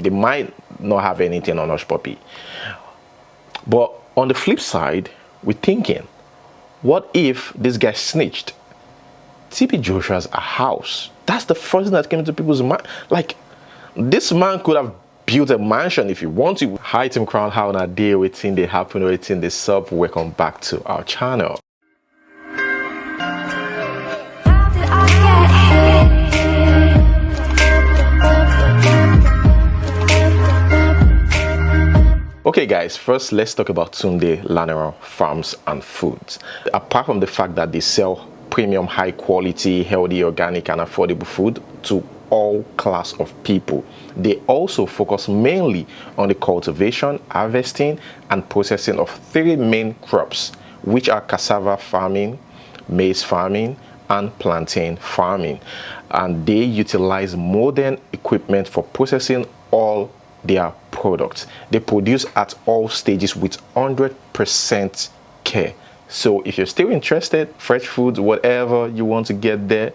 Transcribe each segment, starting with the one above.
They might not have anything on Hushpuppi. But on the flip side, we're thinking, what if this guy snitched? TB Joshua's a house. That's the first thing that came into people's mind. Like, this man could have built a mansion if you want to. Hi, Team Crown, how on a day waiting they happen waiting the sub. Welcome back to our channel. Okay guys, first let's talk about Tunde Lanre Farms and Foods. Apart from the fact that they sell premium, high quality, healthy, organic and affordable food to all class of people, they also focus mainly on the cultivation, harvesting and processing of three main crops, which are cassava farming, maize farming and plantain farming. And they utilize modern equipment for processing all their products. They produce at all stages with 100% care. So if you're still interested, fresh foods, whatever you want to get there,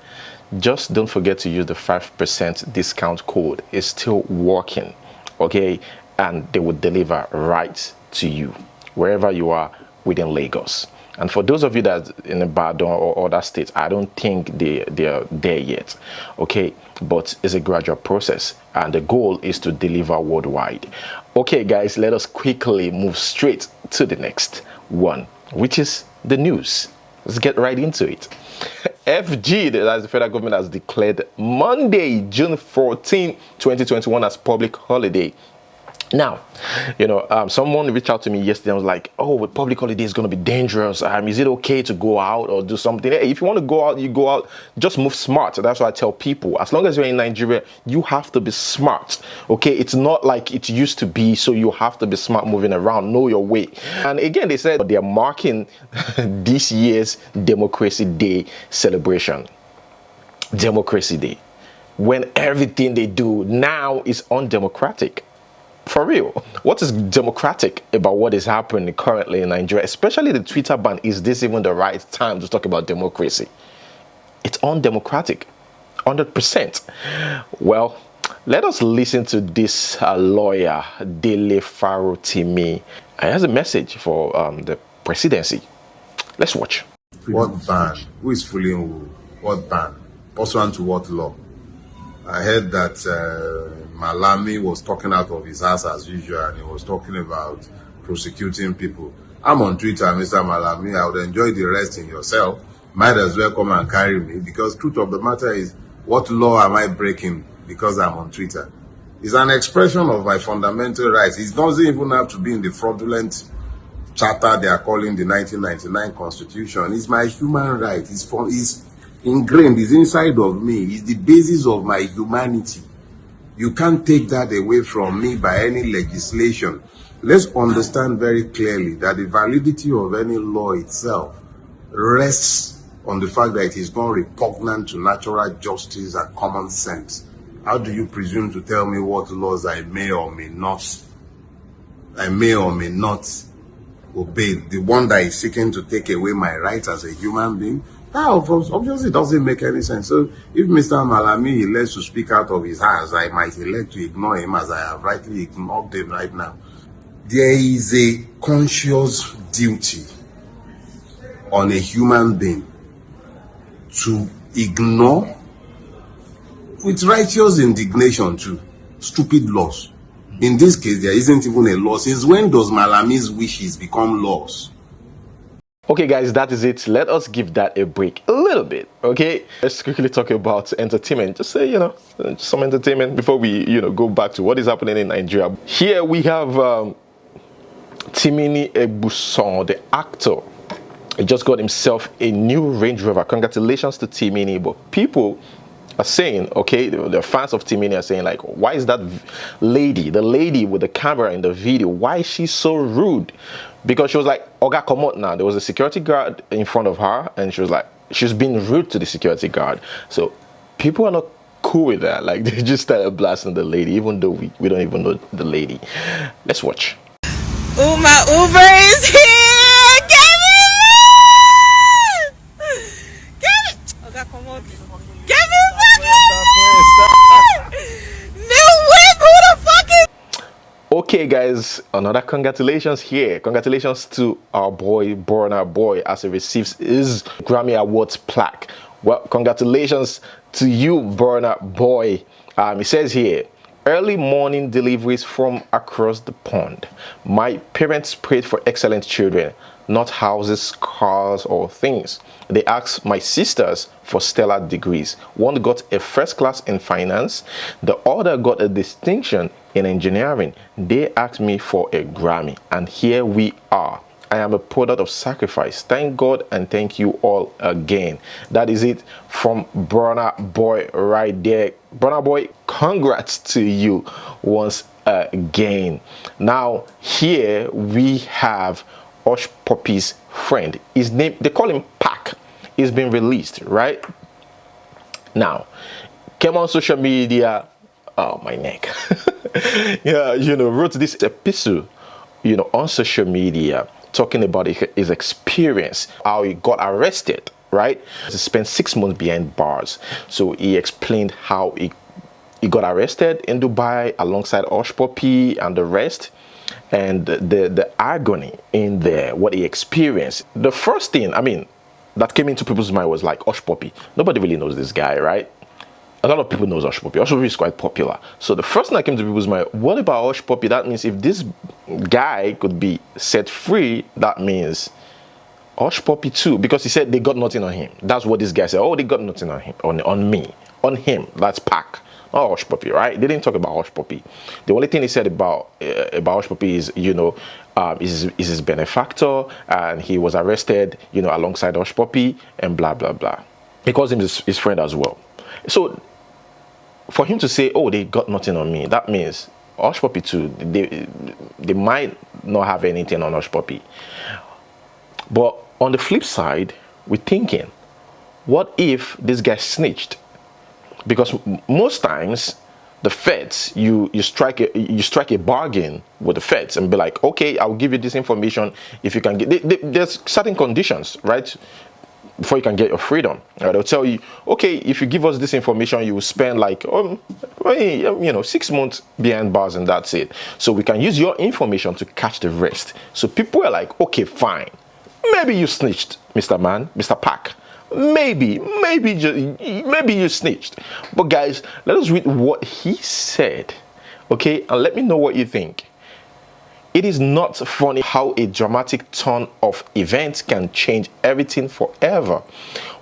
just don't forget to use the 5% discount code. It's still working, okay? And they will deliver right to you wherever you are within Lagos. And for those of you that in Ibadan or other states, I don't think they're there yet, okay? But it's a gradual process and the goal is to deliver worldwide. Okay guys, let us quickly move straight to the next one, which is the news. Let's get right into it. FG, that's the federal government, has declared Monday, June 14, 2021 as public holiday. Now, you know, someone reached out to me yesterday and was like, oh, with public holiday is going to be dangerous. Is it okay to go out or do something? Hey, if you want to go out, you go out. Just move smart. That's what I tell people. As long as you're in Nigeria, you have to be smart. Okay, it's not like it used to be, so you have to be smart moving around. Know your way. And again, they said they're marking this year's Democracy Day celebration. Democracy Day. When everything they do now is undemocratic. For real, what is democratic about what is happening currently in Nigeria, especially the Twitter ban? Is this even the right time to talk about democracy? It's undemocratic, 100%. Well, let us listen to this lawyer, Dele Farotimi. He has a message for the presidency. Let's watch. What ban? Who is fooling who? What ban? Pursuant to what law? I heard that Malami was talking out of his ass as usual, and he was talking about prosecuting people. I'm on Twitter, Mr. Malami. I would enjoy the rest in yourself. Might as well come and carry me, because truth of the matter is, what law am I breaking because I'm on Twitter? It's an expression of my fundamental rights. It doesn't even have to be in the fraudulent charter they are calling the 1999 Constitution. It's my human right. It's ingrained, it's inside of me, it's the basis of my humanity. You can't take that away from me by any legislation. Let's understand very clearly that the validity of any law itself rests on the fact that it is not repugnant to natural justice and common sense. How do you presume to tell me what laws I may or may not obey? The one that is seeking to take away my rights as a human being? That obviously doesn't make any sense. So if Mr. Malami elects to speak out of his hands, I might elect to ignore him as I have rightly ignored him right now. There is a conscious duty on a human being to ignore, with righteous indignation too, stupid laws. In this case, there isn't even a law. Since when does Malami's wishes become laws? Okay guys, that is it. Let us give that a break a little bit, okay? Let's quickly talk about entertainment. Just say, you know, some entertainment before we, go back to what is happening in Nigeria. Here we have Timini Egbuson, the actor. He just got himself a new Range Rover. Congratulations to Timini. But people are saying, okay, the fans of Timini are saying, like, why is that lady, the lady with the camera in the video, why is she so rude? Because she was like, Oga, come out now. There was a security guard in front of her, and she was like, she's being rude to the security guard. So people are not cool with that. Like, they just started blasting the lady, even though we don't even know the lady. Let's watch. Oh, my Uber is here! Get it! Get it! Oga, come out. Get me fucking! New whip! Who the fuck is Okay, guys, another congratulations here. Congratulations to our boy, Burna Boy, as he receives his Grammy Awards plaque. Well, congratulations to you, Burna Boy. It says here, early morning deliveries from across the pond. My parents prayed for excellent children, not houses, cars, or things. They asked my sisters for stellar degrees. One got a first class in finance, the other got a distinction in engineering. They asked me for a Grammy, and here we are. I am a product of sacrifice. Thank God and thank you all again. That is it from Burna Boy right there. Burna Boy, congrats to you once again. Now here we have Hushpuppi's friend. His name, they call him Pac. He's been released, right? Now, came on social media, oh my neck. Yeah, wrote this epistle, on social media, talking about his experience, how he got arrested, right? He spent 6 months behind bars. So he explained how he got arrested in Dubai alongside Hushpuppi and the rest, and the agony in there, what he experienced. The first thing, that came into people's mind was like Hushpuppi. Nobody really knows this guy, right? A lot of people know Hushpuppi. Hushpuppi is quite popular. So the first thing that came to people's mind, what about Hushpuppi? That means if this guy could be set free, that means Hushpuppi too. Because he said they got nothing on him. That's what this guy said. Oh, they got nothing on him, on me, on him. That's Pac. Oh, Hushpuppi, right? They didn't talk about Hushpuppi. The only thing he said about Hushpuppi is, is his benefactor, and he was arrested, alongside Hushpuppi, and blah blah blah. He calls him his friend as well. So for him to say, oh, they got nothing on me, that means Hushpuppi too, they might not have anything on Hushpuppi. But on the flip side, we're thinking, what if this guy snitched? Because most times the feds, you strike a bargain with the feds and be like, okay, I'll give you this information if you can get. There's certain conditions, right, before you can get your freedom. They'll tell you, okay, if you give us this information, you will spend like 6 months behind bars, and that's it. So we can use your information to catch the rest. So people are like, okay, fine, maybe you snitched, Mr. Man, Mr. Pac. Maybe you snitched. But guys, let us read what he said, okay, and let me know what you think. It is not funny how a dramatic turn of events can change everything forever.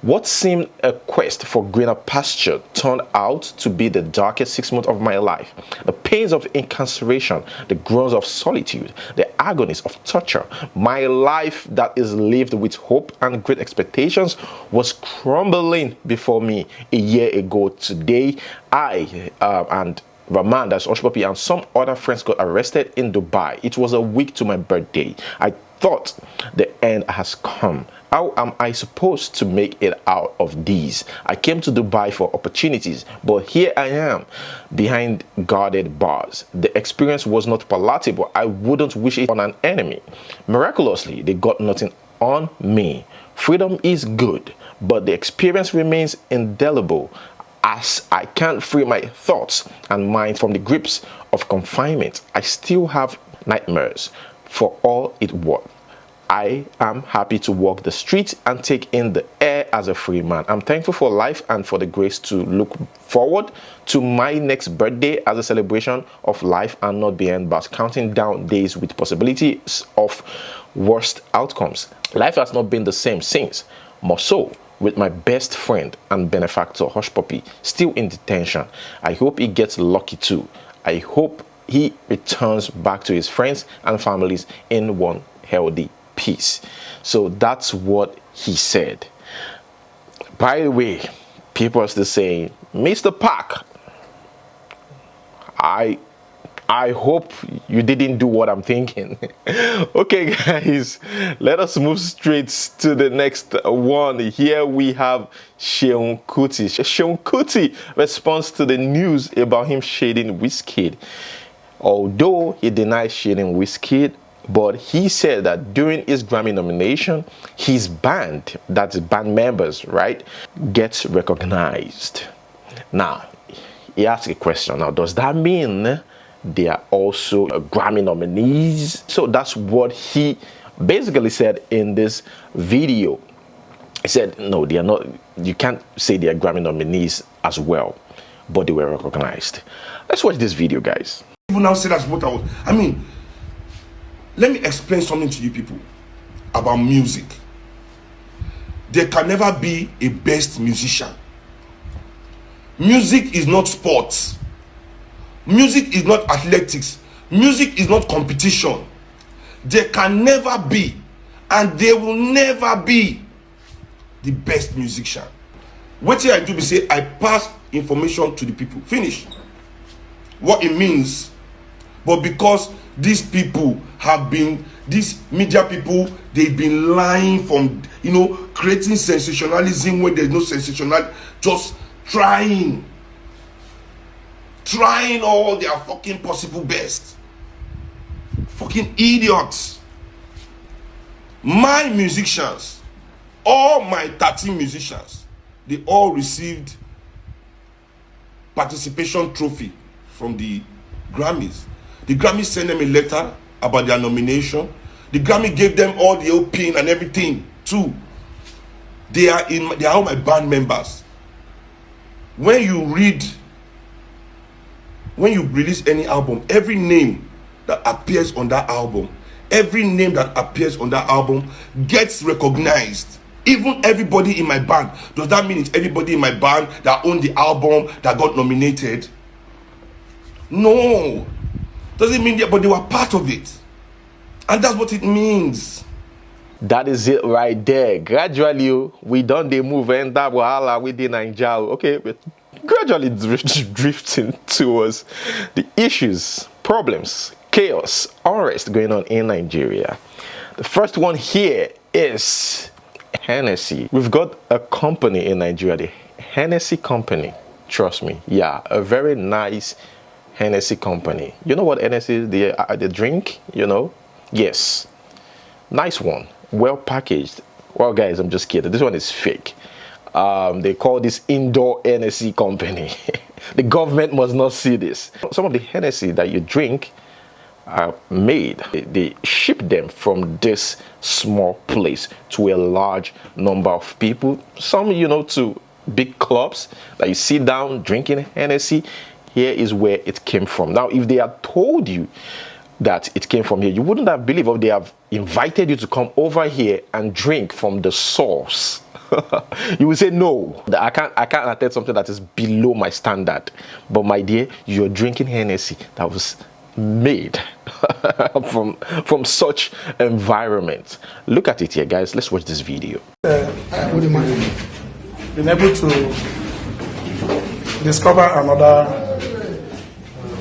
What seemed a quest for greener pasture turned out to be the darkest 6 months of my life. The pains of incarceration, the groans of solitude, the agonies of torture. My life that is lived with hope and great expectations was crumbling before me a year ago today. I and Rahman, that's Hushpuppi, and some other friends got arrested in Dubai. It was a week to my birthday. I thought the end has come. How am I supposed to make it out of these? I came to Dubai for opportunities, but here I am behind guarded bars. The experience was not palatable. I wouldn't wish it on an enemy. Miraculously, they got nothing on me. Freedom is good, but the experience remains indelible, as I can't free my thoughts and mind from the grips of confinement. I still have nightmares. For all it worth, I am happy to walk the streets and take in the air as a free man. I'm thankful for life and for the grace to look forward to my next birthday as a celebration of life and not behind bars, counting down days with possibilities of worst outcomes. Life has not been the same since, more so with my best friend and benefactor, Hushpuppi, still in detention. I hope he gets lucky too. I hope he returns back to his friends and families in one healthy peace. So that's what he said. By the way, people are still saying, Mr. Pac, I hope you didn't do what I'm thinking. Okay, guys, let us move straight to the next one. Here we have Seun Kuti. Seun Kuti responds to the news about him shading Wizkid. Although he denies shading Wizkid, but he said that during his Grammy nomination, his band, that's band members, right, gets recognized. Now, he asked a question. Now, does that mean they are also Grammy nominees. So that's what he basically said in this video. He said, no, they are not, you can't say they are Grammy nominees as well, but they were recognized. Let's watch this video, guys. People now say that's what I mean, let me explain something to you people about music. There can never be a best musician. Music is not sports. Music is not athletics. Music is not competition. There can never be, and there will never be, the best musician. What I do be say I pass information to the people. Finish. What it means. But because these people have been, these media people, they've been lying from, you know, creating sensationalism when there's no sensational, just trying all their fucking possible best. Fucking idiots. My musicians, all my 13 musicians, they all received participation trophy from the Grammys. The Grammy sent them a letter about their nomination. The Grammy gave them all the pin and everything too. They are all my band members. When you release any album, every name that appears on that album, gets recognized. Even everybody in my band. Does that mean it's everybody in my band that owned the album that got nominated? No. Doesn't mean that, but they were part of it. And that's what it means. That is it right there. Gradually, we done the move and that wahala within Nigeria. Okay, but gradually drifting towards the issues, problems, chaos, unrest going on in Nigeria. The first one here is Hennessy. We've got a company in Nigeria, the Hennessy company. Trust me, yeah, a very nice Hennessy company. You know what Hennessy is? The drink, you know? Yes. Nice one. Well packaged. Well, guys, I'm just kidding. This one is fake. They call this indoor Hennessy company. The government must not see this. Some of the Hennessy that you drink are made. They ship them from this small place to a large number of people. Some, you know, to big clubs that you sit down drinking Hennessy. Here is where it came from. Now, if they had told you that it came from here, you wouldn't have believed, or they have invited you to come over here and drink from the source. You would say, no, I can't attend something that is below my standard. But my dear, you're drinking Hennessy that was made from such environment. Look at it here, guys. Let's watch this video. Been able to discover another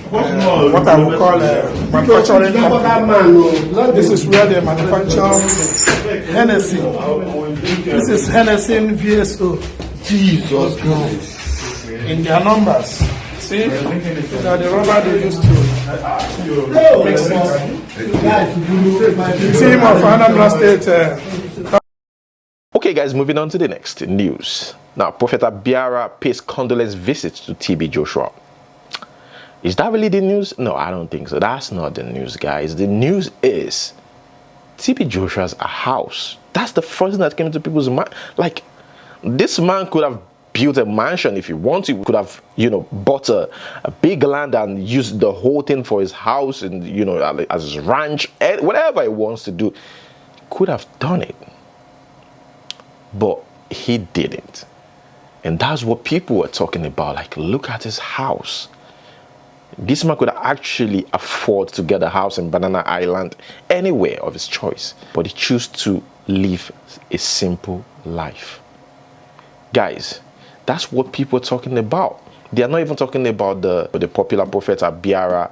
what I would call a manufacturing company. This is where they manufacture Hennessy. This is Hennessy VSO. Jesus Christ. In their numbers. See? The rubber they used to mix it. The team of Anambra State. Okay, guys, moving on to the next news. Now, Prophet Biara pays condolence visits to TB Joshua. Is that really the news? No, I don't think so. That's not the news, guys. The news is TB Joshua's a house. That's the first thing that came into people's mind. Like, this man could have built a mansion if he wanted. He could have, you know, bought a big land and used the whole thing for his house and, you know, as his ranch, whatever he wants to do. Could have done it. But he didn't. And that's what people were talking about. Like, look at his house. This man could actually afford to get a house in Banana Island anywhere of his choice. But he chose to live a simple life. Guys, that's what people are talking about. They are not even talking about the popular prophet Biara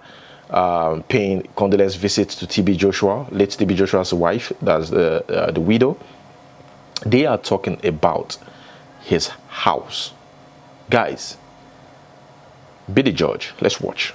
paying condolence visits to TB Joshua, late TB Joshua's wife, that's the widow. They are talking about his house. Guys, be the judge. Let's watch.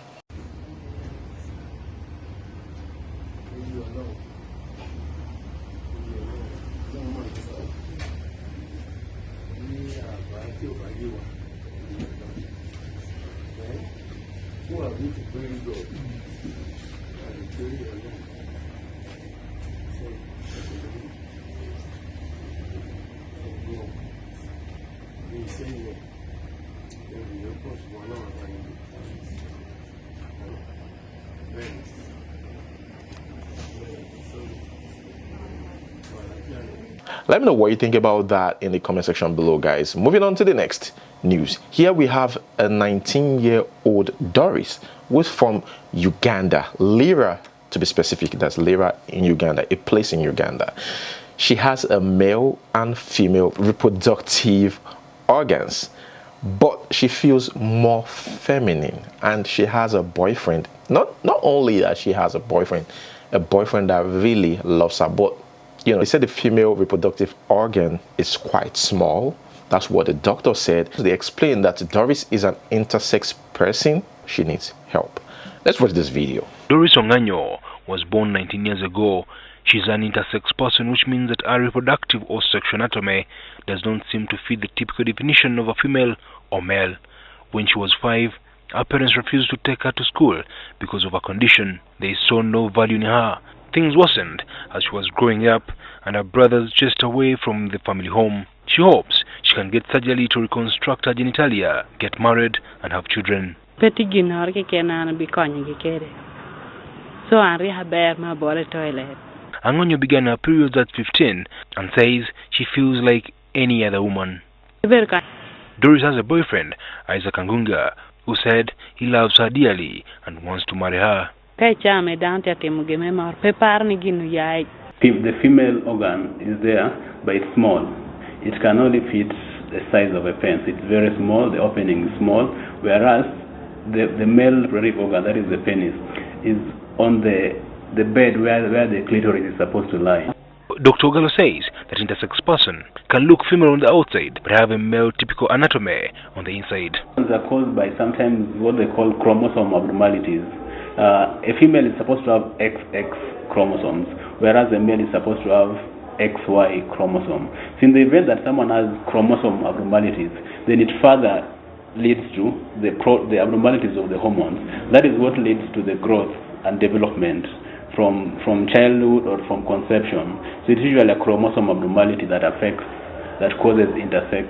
Let me know what you think about that in the comment section below, guys. Moving on to the next news. Here we have a 19-year-old Doris who's from Uganda, Lira to be specific. That's Lira in Uganda, a place in Uganda. She has a male and female reproductive organs, but she feels more feminine, and she has a boyfriend. Not only that she has a boyfriend that really loves her, but you know, they said the female reproductive organ is quite small. That's what the doctor said. They explained that Doris is an intersex person. She needs help. Let's watch this video. Doris Onganyo was born 19 years ago. She's an intersex person, which means that her reproductive or sexual anatomy does not seem to fit the typical definition of a female or male. When she was 5, her parents refused to take her to school because of her condition. They saw no value in her. Things worsened as she was growing up and her brothers chased away from the family home. She hopes she can get surgery to reconstruct her genitalia, get married and have children. So I bear my body toilet. Angonyo began her periods at 15 and says she feels like any other woman. Doris has a boyfriend, Isaac Angunga, who said he loves her dearly and wants to marry her. The female organ is there, but it's small. It can only fit the size of a pence. It's very small, the opening is small, whereas the male reproductive organ, that is the penis, is on the bed where the clitoris is supposed to lie. Dr. Ogalo says that intersex person can look female on the outside but have a male typical anatomy on the inside. They are caused by sometimes what they call chromosome abnormalities. A female is supposed to have XX chromosomes, whereas a male is supposed to have XY chromosome. So in the event that someone has chromosome abnormalities, then it further leads to the abnormalities of the hormones. That is what leads to the growth and development from childhood or from conception. So it's usually a chromosome abnormality that causes intersex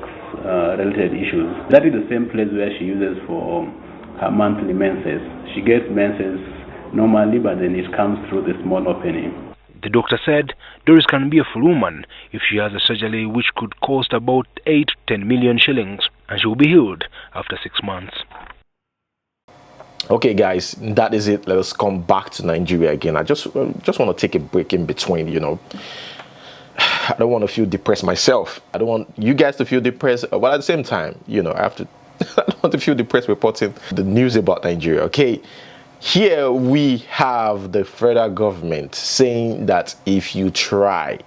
related issues. That is the same place where she uses for her monthly menses. She gets menses normally, but then it comes through the small opening. The doctor said Doris can be a full woman if she has a surgery which could cost about 8 to 10 million shillings, and she will be healed after 6 months. Okay, guys, that is it. Let us come back to Nigeria again. I just want to take a break in between, you know. I don't want to feel depressed myself. I don't want you guys to feel depressed, but at the same time, you know, I don't want to feel depressed reporting the news about Nigeria, okay? Here we have the federal government saying that if you try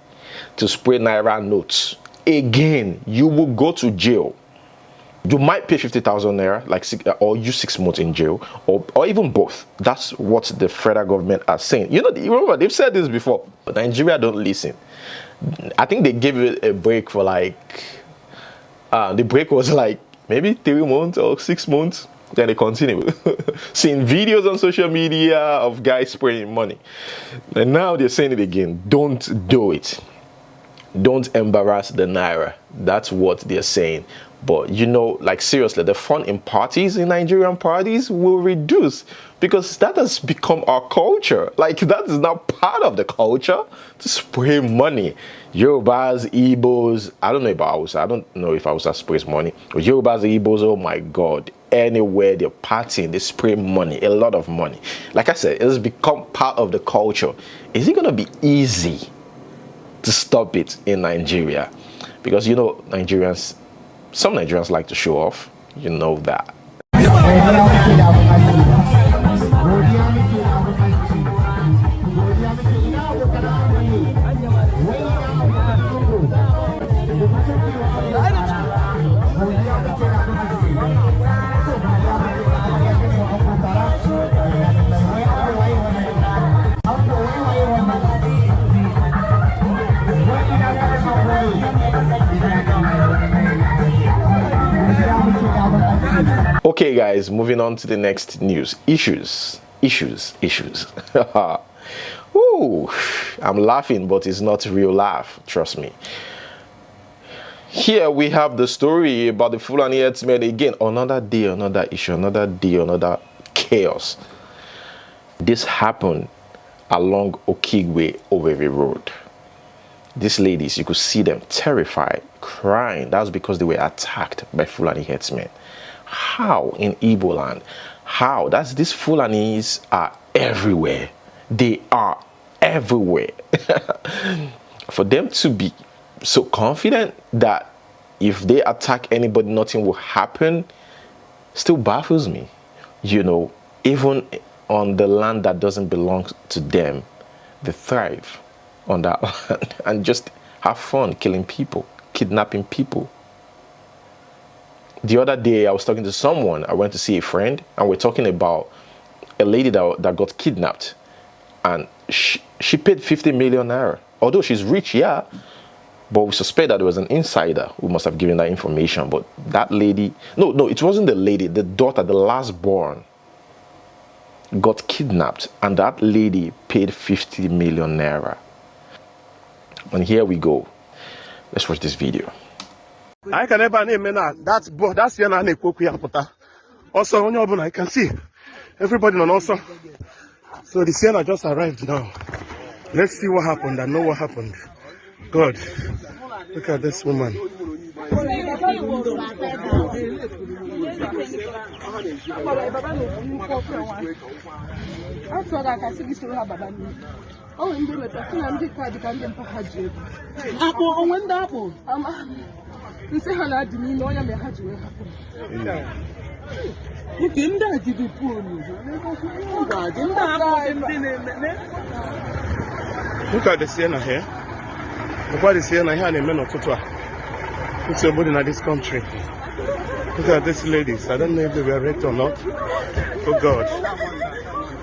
to spray Naira notes again, you will go to jail. You might pay 50,000 Naira, or use 6 months in jail, or even both. That's what the federal government are saying. You know, remember, they've said this before, but Nigeria don't listen. I think they gave it a break for the break was like maybe 3 months or 6 months. Then they continue seeing videos on social media of guys spraying money. And now they're saying it again. Don't do it. Don't embarrass the Naira. That's what they're saying. But you know, like seriously, the fun in parties, in Nigerian parties, will reduce because that has become our culture. Like that is now part of the culture to spray money. Yorubas, Igbos, I don't know about Hausa. I don't know if Hausa sprays money. But Yorubas, Igbos, oh my God. Anywhere they're partying, they spray money, a lot of money. Like I said, it has become part of the culture. Is it going to be easy to stop it in Nigeria? Because, you know, some Nigerians like to show off. You know that. Okay, guys, moving on to the next news. Issues. Ooh, I'm laughing, but it's not a real laugh, trust me. Here we have the story about the Fulani herdsmen again. Another day, another issue, another day, another chaos. This happened along Okigwe Owerri Road. These ladies, you could see them terrified, crying. That was because they were attacked by Fulani herdsmen. How in Igbo land? How? These Fulanis are everywhere. They are everywhere. For them to be so confident that if they attack anybody, nothing will happen, still baffles me. You know, even on the land that doesn't belong to them, they thrive on that land and just have fun killing people, kidnapping people. The other day, I was talking to someone. I went to see a friend, and we're talking about a lady that got kidnapped, and she paid 50 million naira. Although she's rich, yeah, but we suspect that there was an insider who must have given that information. But that lady, no, it wasn't the lady, the daughter, the last born, got kidnapped, and that lady paid 50 million naira. And here we go. Let's watch this video. I can never name that. That's the also on your I can see everybody on also. So the Sienna just arrived now. Let's see what happened and know what happened. God, look at this woman. Look at the Sienna here. Look at the Sienna here and the men of Kuti. Put your body in this country. Look at these ladies. I don't know if they were raped or not. Oh God.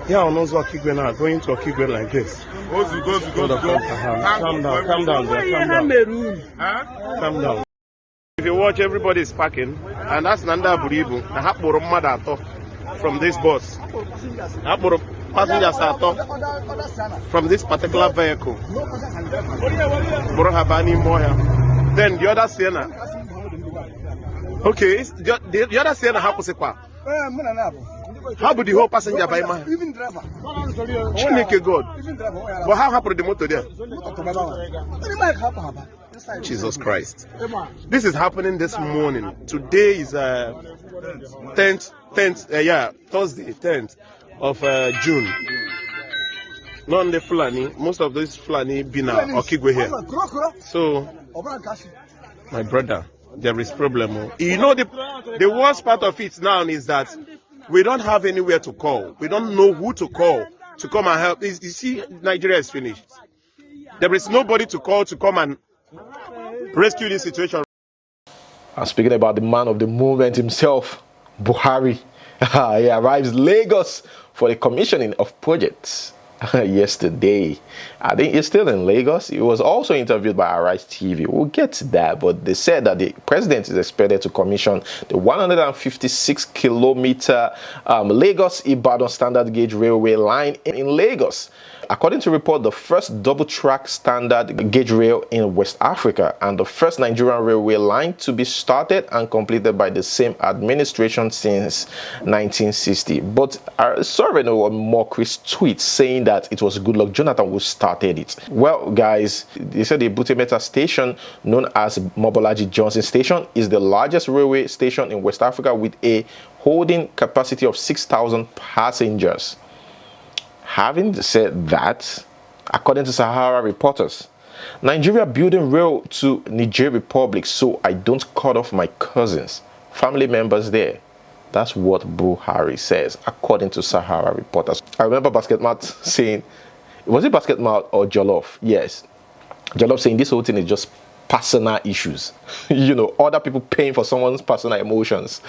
Here on Ozo Okigwe now, going to Okigwe like this. Go. Calm down, calm down there, calm down. If you watch, everybody is packing, and that's Nanda Buribu. I have from this bus. Passengers from this particular vehicle. Then the other Sienna. Okay, the other Sienna happens to how would the whole passenger by man? Even driver. God. But how happened the motor there? Jesus Christ. This is happening this morning. Today is Thursday, 10th of June. Not the Fulani. Most of these Fulani Bina Okigwe here. So, my brother, there is problem. You know, the worst part of it now is that we don't have anywhere to call. We don't know who to call to come and help. You see, Nigeria is finished. There is nobody to call to come and rescue this situation. I'm speaking about the man of the movement himself, Buhari. He arrives Lagos for the commissioning of projects yesterday. I think he's still in Lagos. He was also interviewed by Arise TV. We'll get to that, but they said that the president is expected to commission the 156-kilometer Lagos-Ibadan standard gauge railway line in Lagos. According to report, the first double-track standard gauge rail in West Africa and the first Nigerian railway line to be started and completed by the same administration since 1960. But I saw a mockery tweet saying that it was Goodluck Jonathan who started it. Well, guys, they said the Butemeta station, known as Mobolaji Johnson Station, is the largest railway station in West Africa with a holding capacity of 6,000 passengers. Having said that, according to Sahara reporters, Nigeria building rail to Niger Republic so I don't cut off my cousins, family members there. That's what Buhari says, according to Sahara reporters. I remember Basketmouth saying, was it Basketmouth or Jollof? Yes. Jollof saying this whole thing is just personal issues. You know, other people paying for someone's personal emotions.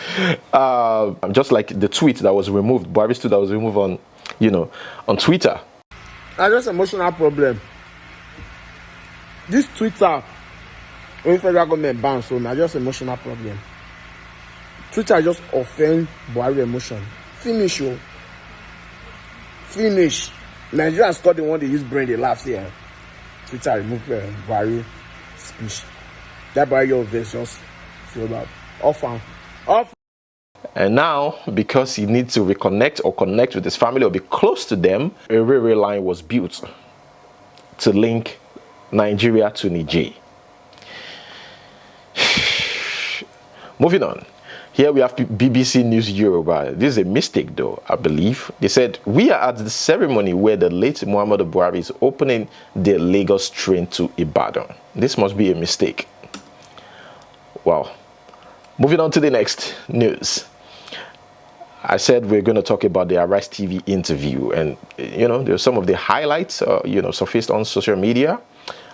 Just like the tweet that was removed, Buhari's tweet that was removed on, you know, on Twitter. That's just emotional problem. This Twitter, when federal government bans, so now just emotional problem. Twitter just offend Buhari emotion. Finish, yo. Finish. Nigerians got the one they use brain, they laugh here. Twitter remove Buhari speech. That Buhari your verse just feel about off. And now, because he needs to reconnect or connect with his family or be close to them, a railway line was built to link Nigeria to Niger. Moving on. Here we have BBC News Yoruba. This is a mistake though, I believe. They said, we are at the ceremony where the late Muhammadu Buhari is opening the Lagos train to Ibadan. This must be a mistake. Wow. Moving on to the next news. I said we're going to talk about the Arise TV interview, and there's some of the highlights surfaced on social media.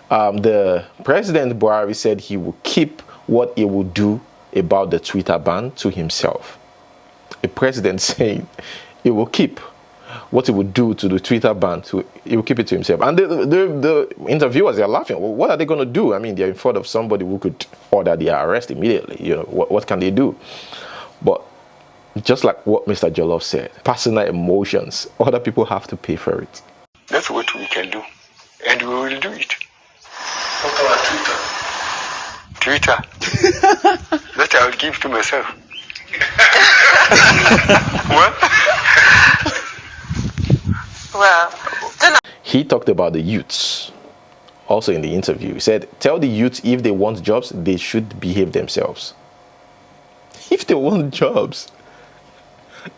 The President Buhari said he will keep what he will do about the Twitter ban to himself. A president saying he will keep what he would do to the Twitter ban, he will keep it to himself. And the interviewers, they're laughing. Well, what are they going to do? I mean, they're in front of somebody who could order their arrest immediately. What can they do? But just like what Mr. Jollof said, personal emotions, other people have to pay for it. That's what we can do, and we will do it. What about Twitter? That I will give to myself. What? Well, he talked about the youths also in the interview. He said, tell the youths if they want jobs, they should behave themselves. If they want jobs,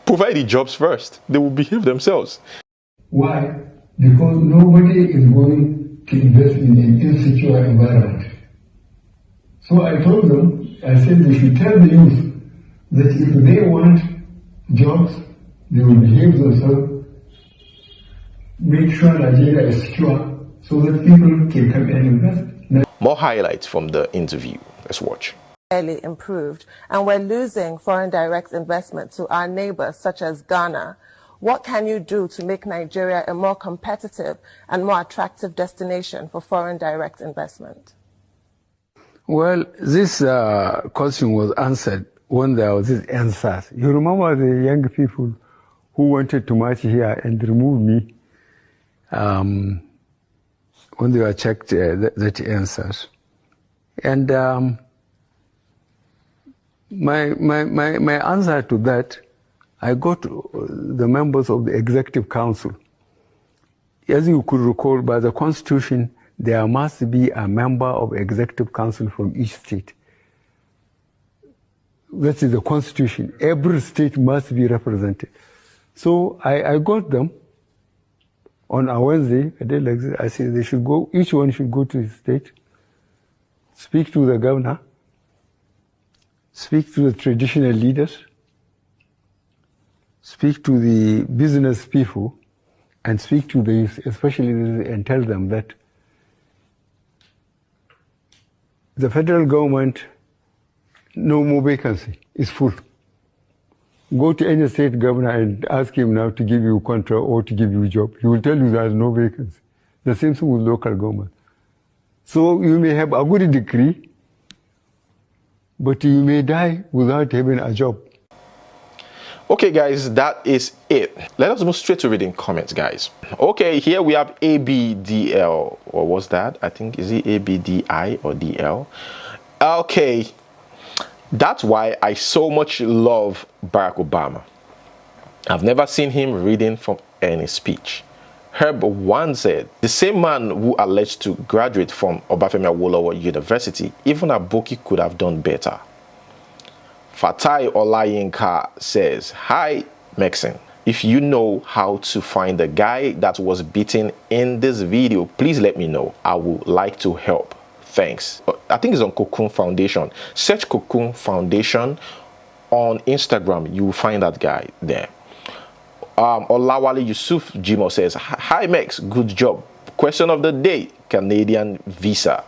provide the jobs first. They will behave themselves. Why? Because nobody is going to invest in an insecure environment. So I told them, I said they should tell the youth that if they want jobs, they will behave themselves, make sure Nigeria is secure so that people can come and invest. More highlights from the interview. Let's watch. Improved, and we're losing foreign direct investment to our neighbors such as Ghana. What can you do to make Nigeria a more competitive and more attractive destination for foreign direct investment? Well, this question was answered when there was this answer. You remember the young people who wanted to march here and remove me when they were checked that answers. And my answer to that, I got the members of the Executive Council. As you could recall, by the Constitution, there must be a member of Executive Council from each state. That is the Constitution. Every state must be represented. So I got them on a Wednesday, a day like this. I said they should go, each one should go to his state, speak to the governor, speak to the traditional leaders, speak to the business people, and speak to the youth, especially, and tell them that the federal government, no more vacancy, is full. Go to any state governor and ask him now to give you a contract or to give you a job. He will tell you there is no vacancy. The same thing with local government. So you may have a good degree, but you may die without having a job. Okay, guys, that is it. Let us move straight to reading comments, guys. Okay, here we have ABDL. Or what's that? I think, is it ABDI or DL? Okay, that's why I so much love Barack Obama. I've never seen him reading from any speech. Herb Wan said, the same man who alleged to graduate from Obafemi Awolowo University, even Aboki could have done better. Fatai Olayinka says, hi, Mexin. If you know how to find the guy that was beaten in this video, please let me know. I would like to help. Thanks. I think it's on Cocoon Foundation. Search Cocoon Foundation on Instagram. You will find that guy there. Olawale Yusuf Jimo says, hi, Mex. Good job. Question of the day, Canadian visa.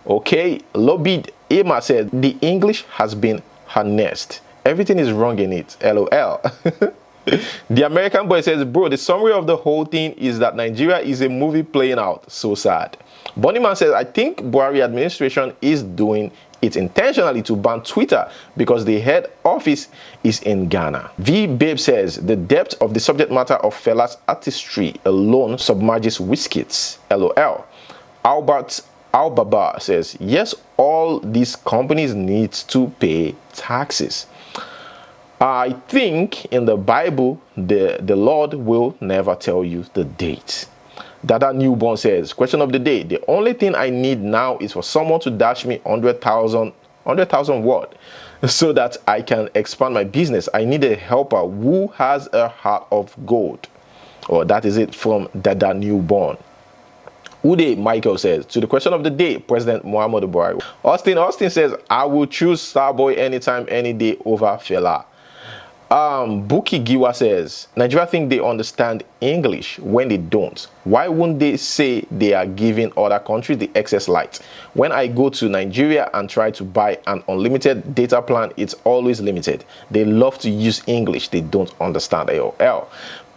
Okay. Lobid Emma said, the English has been her nest. Everything is wrong in it. LOL. The American boy says, bro, the summary of the whole thing is that Nigeria is a movie playing out. So sad. Bonnyman says, I think Buhari administration is doing it intentionally to ban Twitter because the head office is in Ghana. V Babe says, the depth of the subject matter of Fela's artistry alone submerges Wizkid's. LOL. Albert Al-Baba says, yes, all these companies need to pay taxes. I think in the Bible, the Lord will never tell you the date. Dada Newborn says, question of the day. The only thing I need now is for someone to dash me 100,000 what? So that I can expand my business. I need a helper who has a heart of gold. Or that is it from Dada Newborn. Ude Michael says, to the question of the day, President Muhammadu Buhari. Austin says, I will choose Starboy anytime, any day over Fela. Buki Giwa says, Nigeria think they understand English when they don't. Why wouldn't they say they are giving other countries the excess light? When I go to Nigeria and try to buy an unlimited data plan, it's always limited. They love to use English. They don't understand AOL.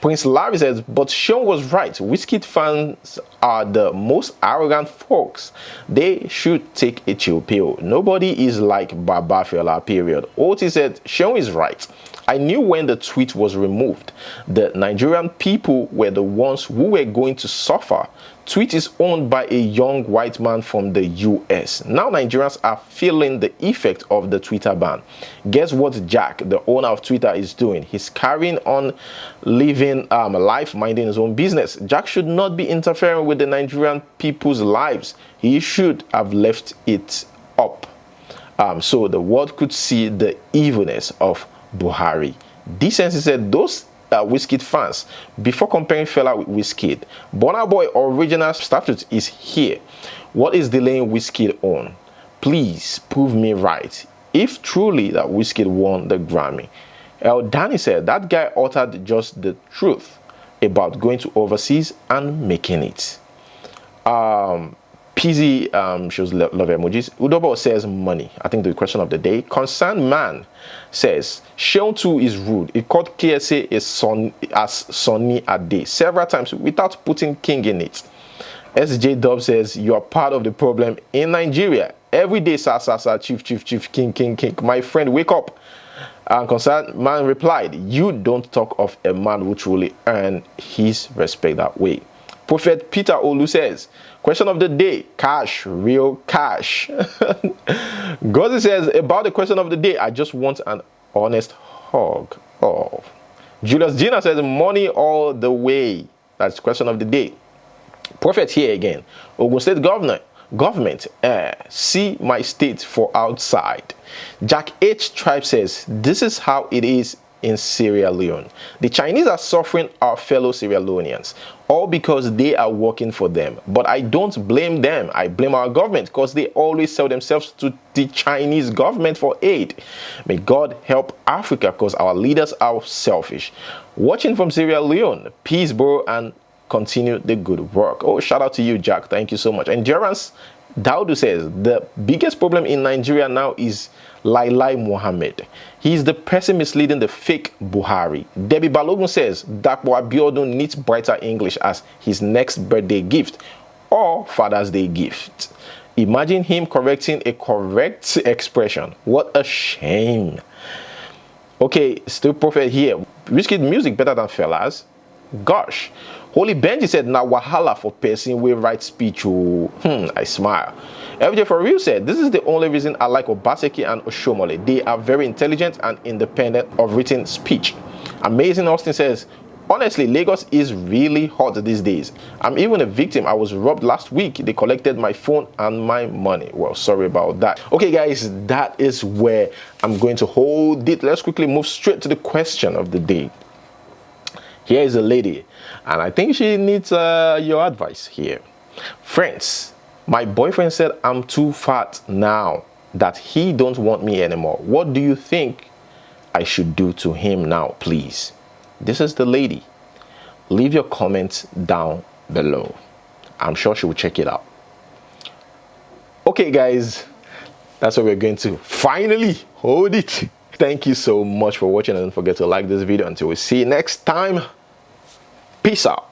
Prince Larry says, but Seun was right. Wizkid fans are the most arrogant folks. They should take a chill pill. Nobody is like Baba Fela, period. Oti said, Seun is right. I knew when the tweet was removed, the Nigerian people were the ones who were going to suffer. Tweet is owned by a young white man from the US. Now Nigerians are feeling the effect of the Twitter ban. Guess what Jack, the owner of Twitter, is doing? He's carrying on living life, minding his own business. Jack should not be interfering with the Nigerian people's lives. He should have left it up. So the world could see the evilness of Buhari. Decency said, those Wizkid fans, before comparing Fela with Wizkid, Burna Boy original statute is here. What is delaying Wizkid on? Please prove me right. If truly that Wizkid won the Grammy. El Dani said, that guy uttered just the truth about going to overseas and making it. PZ shows love emojis. Udobo says money. I think the question of the day. Concerned man says Seun too is rude. He called KSA as Sonny Ade several times without putting king in it. SJ Dub says you are part of the problem in Nigeria. Every day, sa, chief, king. My friend, wake up. And concerned man replied, you don't talk of a man who truly earned his respect that way. Prophet Peter Olu says, question of the day, cash, real cash. Gozi says, about the question of the day, I just want an honest hug. Oh. Julius Gina says, money all the way. That's the question of the day. Prophet here again. Ogun State government, see my state for outside. Jack H. Tribe says, this is how it is in Sierra Leone. The Chinese are suffering our fellow Sierra Leoneans, all because they are working for them. But I don't blame them. I blame our government because they always sell themselves to the Chinese government for aid. May God help Africa because our leaders are selfish. Watching from Sierra Leone, peace, bro, and continue the good work. Oh, shout out to you, Jack. Thank you so much. Endurance Daudu says, the biggest problem in Nigeria now is Lai Mohammed. He is the person misleading the fake Buhari. Debbie Balogun says, Dakbo Abiodun needs brighter English as his next birthday gift or Father's Day gift. Imagine him correcting a correct expression. What a shame. Okay, still Prophet here. Wizkid music better than Fela's? Gosh. Holy Benji said, now wahala for person we write speech. Oh. I smile. FJ for real said, this is the only reason I like Obaseki and Oshomole. They are very intelligent and independent of written speech. Amazing Austin says, honestly, Lagos is really hot these days. I'm even a victim. I was robbed last week. They collected my phone and my money. Well, sorry about that. Okay, guys, that is where I'm going to hold it. Let's quickly move straight to the question of the day. Here is a lady, and I think she needs your advice here. Friends, my boyfriend said I'm too fat now, that he don't want me anymore. What do you think I should do to him now, please? This is the lady. Leave your comments down below. I'm sure she will check it out. Okay, guys, that's what we're going to finally hold it. Thank you so much for watching, and don't forget to like this video. Until we see you next time, peace out.